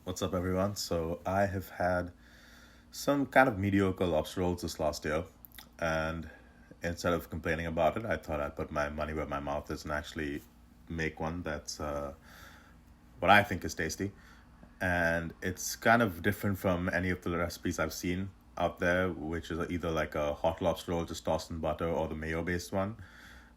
What's up, everyone? So, I have had some kind of mediocre lobster rolls this last year, and instead of complaining about it, I thought I'd put my money where my mouth is and actually make one that's what I think is tasty. And it's kind of different from any of the recipes I've seen out there, which is either like a hot lobster roll just tossed in butter or the mayo based one.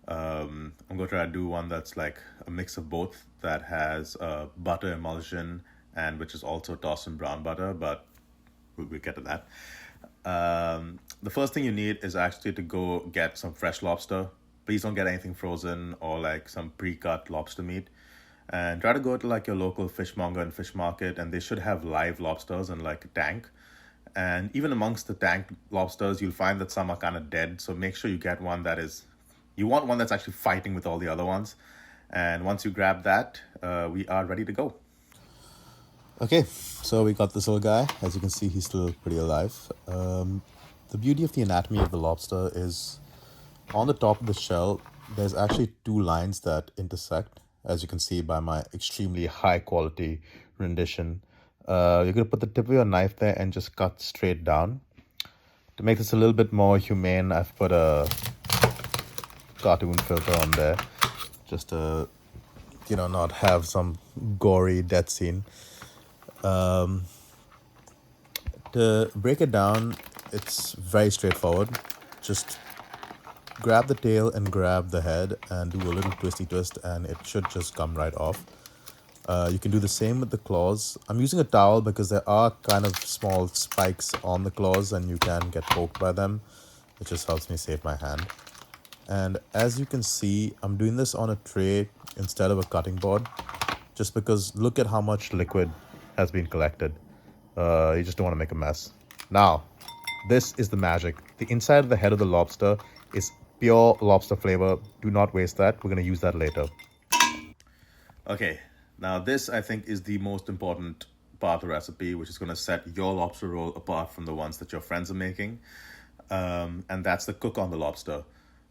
I'm going to try to do one that's like a mix of both that has butter emulsion and which is also tossed in brown butter, but we'll get to that. The first thing you need is actually to go get some fresh lobster. Please don't get anything frozen or like some pre-cut lobster meat. And try to go to like your local fishmonger and fish market, and they should have live lobsters in like a tank. And even amongst the tank lobsters, you'll find that some are kind of dead. So make sure you get one that is, you want one that's actually fighting with all the other ones. And once you grab that, we are ready to go. Okay, so we got this little guy. As you can see, he's still pretty alive. The beauty of the anatomy of the lobster is on the top of the shell, there's actually two lines that intersect, as you can see by my extremely high quality rendition. You're going to put the tip of your knife there and just cut straight down. To make this a little bit more humane, I've put a cartoon filter on there just to, not have some gory death scene. To break it down, it's very straightforward. Just grab the tail and grab the head and do a little twisty twist, and it should just come right off. You can do the same with the claws. I'm using a towel because there are kind of small spikes on the claws and you can get poked by them. It just helps me save my hand. And as you can see, I'm doing this on a tray instead of a cutting board, just because look at how much liquid has been collected. You just don't want to make a mess. Now, this is the magic. The inside of the head of the lobster is pure lobster flavor. Do not waste that. We're going to use that later. Okay, now this I think is the most important part of the recipe, which is going to set your lobster roll apart from the ones that your friends are making. And that's the cook on the lobster.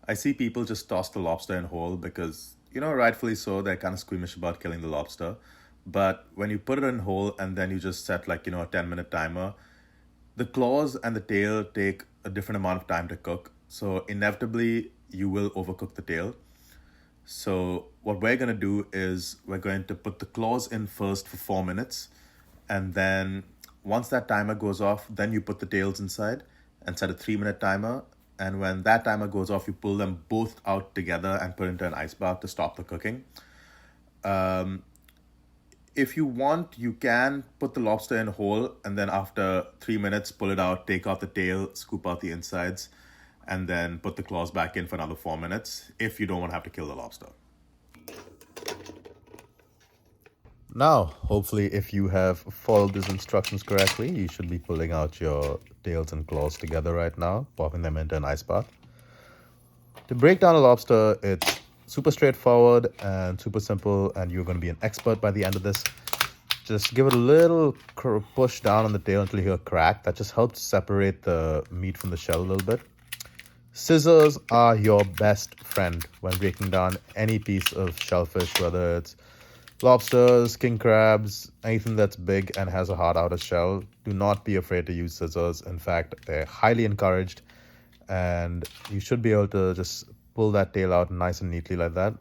I see people just toss the lobster in whole because, rightfully so, they're kind of squeamish about killing the lobster. But when you put it in whole and then you just set like, a 10-minute timer, the claws and the tail take a different amount of time to cook. So inevitably, you will overcook the tail. So what we're going to do is we're going to put the claws in first for 4 minutes. And then once that timer goes off, then you put the tails inside and set a 3-minute timer. And when that timer goes off, you pull them both out together and put into an ice bath to stop the cooking. If you want, you can put the lobster in whole and then after 3 minutes, pull it out, take out the tail, scoop out the insides, and then put the claws back in for another 4 minutes if you don't want to have to kill the lobster. Now, hopefully, if you have followed these instructions correctly, you should be pulling out your tails and claws together right now, popping them into an ice bath. To break down a lobster, it's super straightforward and super simple, and you're going to be an expert by the end of this. Just give it a little push down on the tail until you hear a crack. That just helps separate the meat from the shell a little bit. Scissors are your best friend when breaking down any piece of shellfish, whether it's lobsters, king crabs, anything that's big and has a hard outer shell. Do not be afraid to use scissors. In fact, they're highly encouraged, and you should be able to just pull that tail out nice and neatly like that.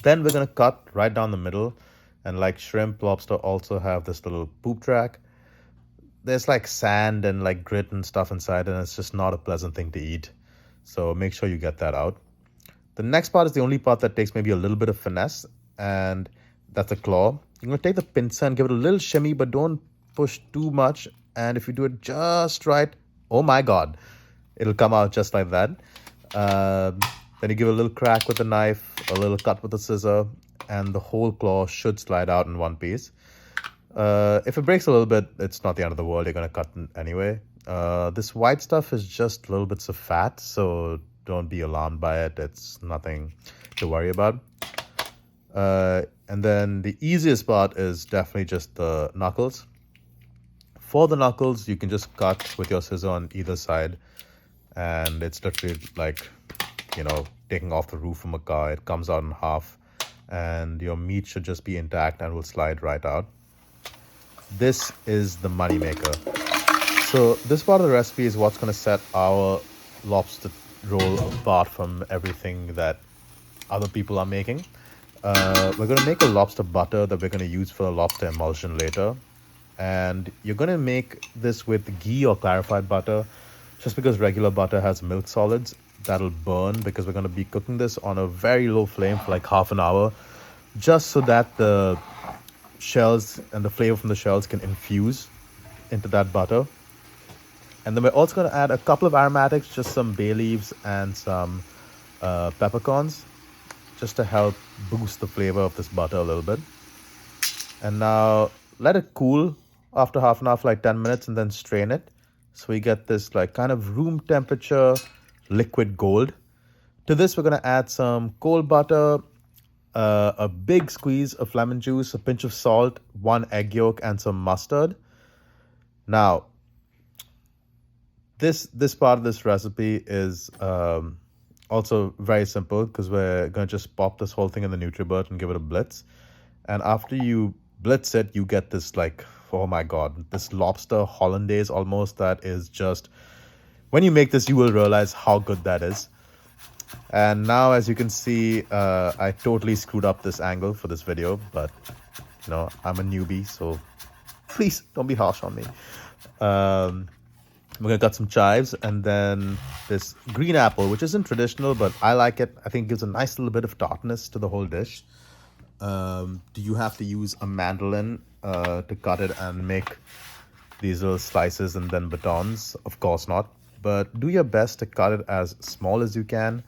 Then we're going to cut right down the middle, and like shrimp, lobster also have this little poop track. There's like sand and like grit and stuff inside, and it's just not a pleasant thing to eat. So make sure you get that out. The next part is the only part that takes maybe a little bit of finesse, and that's the claw. You're going to take the pincer and give it a little shimmy, but don't push too much. And if you do it just right, oh my God, it'll come out just like that. Then you give it a little crack with the knife, a little cut with the scissor, and the whole claw should slide out in one piece. If it breaks a little bit, it's not the end of the world. You're going to cut it anyway. This white stuff is just little bits of fat, so don't be alarmed by it. It's nothing to worry about. And then the easiest part is definitely just the knuckles. For the knuckles, you can just cut with your scissor on either side, and it's literally like, taking off the roof from a car. It comes out in half, and your meat should just be intact and will slide right out. This is the money maker. So this part of the recipe is what's going to set our lobster roll apart from everything that other people are making. We're going to make a lobster butter that we're going to use for the lobster emulsion later. And you're going to make this with ghee or clarified butter. Just because regular butter has milk solids, that'll burn because we're going to be cooking this on a very low flame for like half an hour, just so that the shells and the flavor from the shells can infuse into that butter. And then we're also going to add a couple of aromatics, just some bay leaves and some peppercorns, just to help boost the flavor of this butter a little bit. And now let it cool after half an hour for like 10 minutes and then strain it. So we get this like kind of room temperature liquid gold. To this, we're going to add some cold butter, a big squeeze of lemon juice, a pinch of salt, 1 egg yolk, and some mustard. Now, this part of this recipe is also very simple because we're going to just pop this whole thing in the NutriBurt and give it a blitz. And after you blitz it, you get this like, oh my God, this lobster hollandaise almost that is just, when you make this, you will realize how good that is. And now, as you can see, I totally screwed up this angle for this video, but you know, I'm a newbie, so please don't be harsh on me. We're gonna cut some chives and then this green apple, which isn't traditional, but I like it. I think it gives a nice little bit of tartness to the whole dish. Do you have to use a mandolin to cut it and make these little slices and then batons? Of course not. But do your best to cut it as small as you can,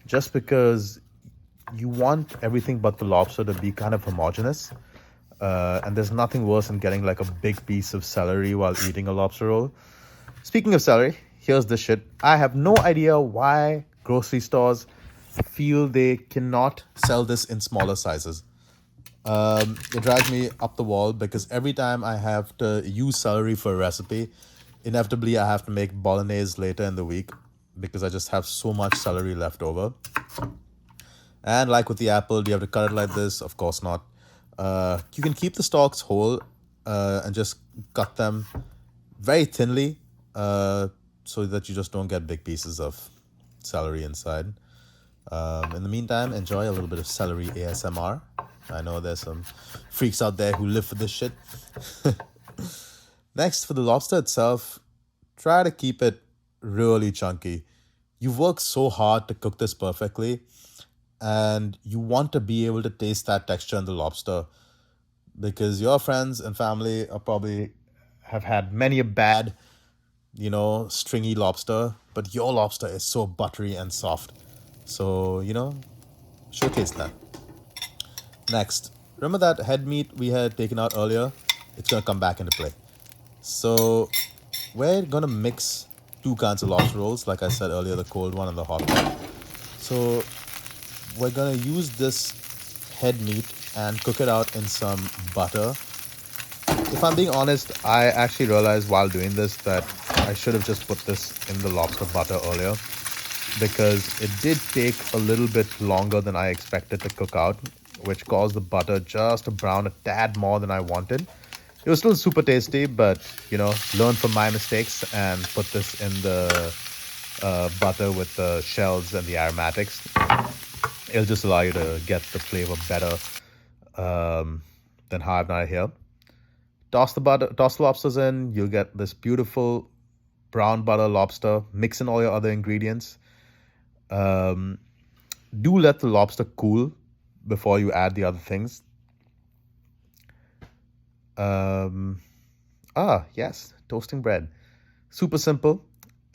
just because you want everything but the lobster to be kind of homogeneous. And there's nothing worse than getting like a big piece of celery while eating a lobster roll. Speaking of celery, here's the shit. I have no idea why grocery stores feel they cannot sell this in smaller sizes. It drives me up the wall because every time I have to use celery for a recipe, inevitably I have to make bolognese later in the week because I just have so much celery left over. And like with the apple, do you have to cut it like this? Of course not. You can keep the stalks whole and just cut them very thinly so that you just don't get big pieces of celery inside. In the meantime, enjoy a little bit of celery ASMR. I know there's some freaks out there who live for this shit. Next, for the lobster itself, try to keep it really chunky. You've worked so hard to cook this perfectly, and you want to be able to taste that texture in the lobster because your friends and family are probably have had many a bad, you know, stringy lobster, but your lobster is so buttery and soft. So, you know, showcase that. Next, remember that head meat we had taken out earlier? It's going to come back into play. So we're going to mix 2 kinds of lobster rolls, like I said earlier, the cold one and the hot one. So we're going to use this head meat and cook it out in some butter. If I'm being honest, I actually realized while doing this that I should have just put this in the lobster butter earlier because it did take a little bit longer than I expected to cook out, which caused the butter just to brown a tad more than I wanted. It was still super tasty, but, you know, learn from my mistakes and put this in the butter with the shells and the aromatics. It'll just allow you to get the flavor better than how I've done it here. Toss the lobsters in. You'll get this beautiful brown butter lobster. Mix in all your other ingredients. Do let the lobster cool before you add the other things. Yes, toasting bread. Super simple.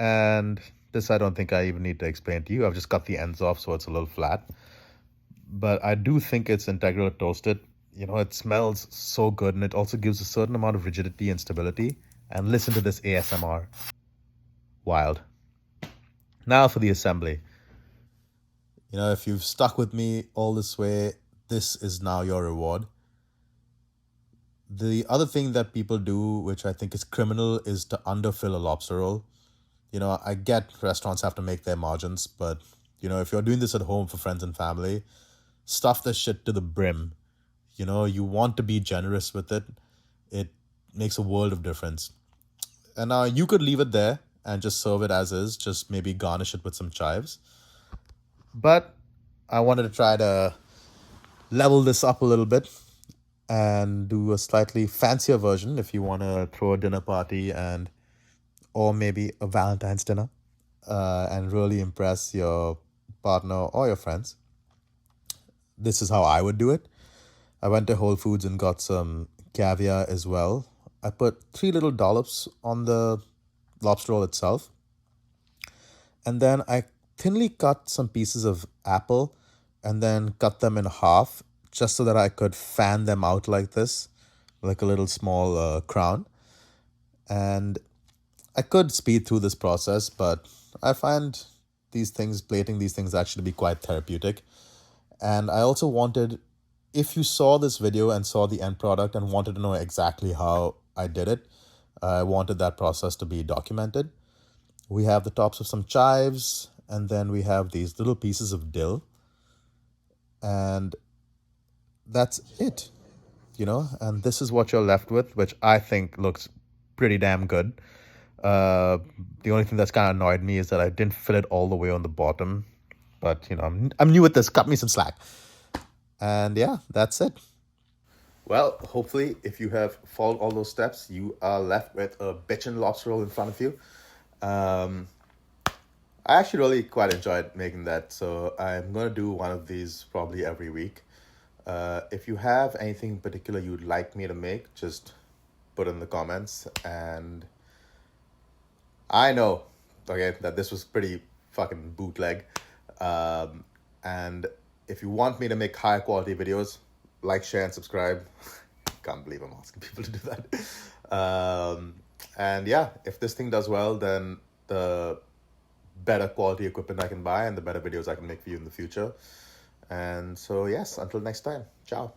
And this I don't think I even need to explain to you. I've just cut the ends off so it's a little flat. But I do think it's integral to toast it. You know, it smells so good and it also gives a certain amount of rigidity and stability. And listen to this ASMR. Wild. Now for the assembly. You know, if you've stuck with me all this way, this is now your reward. The other thing that people do, which I think is criminal, is to underfill a lobster roll. You know, I get restaurants have to make their margins, but, you know, if you're doing this at home for friends and family, stuff this shit to the brim. You know, you want to be generous with it. It makes a world of difference. And now you could leave it there and just serve it as is, just maybe garnish it with some chives. But I wanted to try to level this up a little bit and do a slightly fancier version if you want to throw a dinner party and or maybe a Valentine's dinner and really impress your partner or your friends. This is how I would do it. I went to Whole Foods and got some caviar as well. I put 3 little dollops on the lobster roll itself. And then I thinly cut some pieces of apple and then cut them in half just so that I could fan them out like this, like a little small crown. And I could speed through this process, but I find plating these things actually be quite therapeutic. And I also wanted, if you saw this video and saw the end product and wanted to know exactly how I did it, I wanted that process to be documented. We have the tops of some chives, and then we have these little pieces of dill. And that's it, and this is what you're left with, which I think looks pretty damn good. The only thing that's kind of annoyed me is that I didn't fill it all the way on the bottom. But, I'm new at this. Cut me some slack. And yeah, that's it. Well, hopefully, if you have followed all those steps, you are left with a bitchin' lobster roll in front of you. I actually really quite enjoyed making that, so I'm going to do one of these probably every week. If you have anything in particular you'd like me to make, just put in the comments. And I know, okay, that this was pretty fucking bootleg. And if you want me to make higher quality videos, like, share, and subscribe. Can't believe I'm asking people to do that. And yeah, if this thing does well, then the better quality equipment I can buy and the better videos I can make for you in the future. And so yes, until next time, ciao.